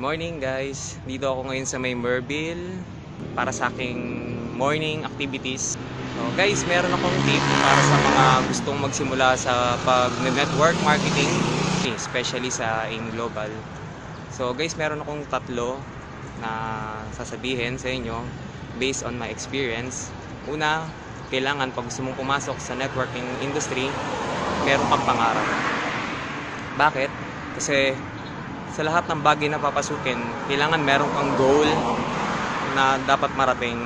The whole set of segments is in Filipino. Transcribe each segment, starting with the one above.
Morning guys, dito ako ngayon sa may Merville para sa aking morning activities. So guys, meron akong tip para sa mga gustong magsimula sa pag-network marketing, especially sa global. So guys, meron akong tatlo na sasabihin sa inyo based on my experience. Una, kailangan pag gusto mong pumasok sa networking industry, meron kang pangarap. Bakit? Kasi sa lahat ng bagay na papasukin, kailangan meron kang goal na dapat marating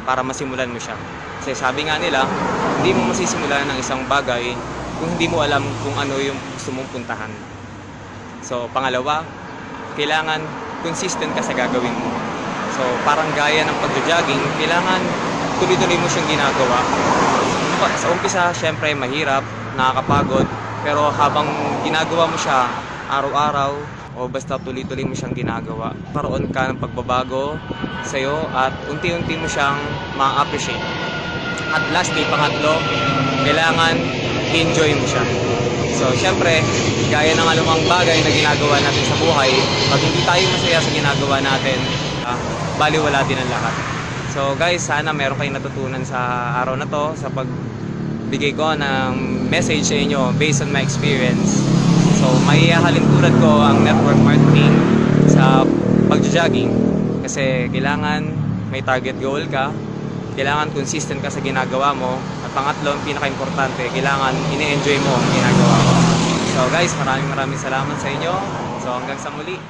para masimulan mo siya. Kasi sabi nga nila, hindi mo masisimulan ng isang bagay kung hindi mo alam kung ano yung gusto mong puntahan. So, pangalawa, kailangan consistent ka sa gagawin mo. So, parang gaya ng pagjo-jogging, kailangan tuloy-tuloy mo siyang ginagawa. Sa umpisa, syempre mahirap, nakakapagod, pero habang ginagawa mo siya araw-araw, o basta tuloy-tuloy mo siyang ginagawa, karoon ka ng pagbabago sa'yo at unti-unti mo siyang ma-appreciate. At lastly, pangatlo, kailangan enjoy mo siya. So, syempre, gaya ng anumang bagay na ginagawa natin sa buhay, pag hindi tayo masaya sa ginagawa natin, baliwala din ang lahat. So, guys, sana meron kayong natutunan sa araw na to, sa pagbigay ko ng message sa inyo based on my experience. So, maihahalin tulad ko ang network marketing sa pagjo-jogging kasi kailangan may target goal ka, kailangan consistent ka sa ginagawa mo, at pangatlo, ang pinaka-importante, kailangan ini-enjoy mo ang ginagawa mo. So guys, maraming salamat sa inyo. So hanggang sa muli.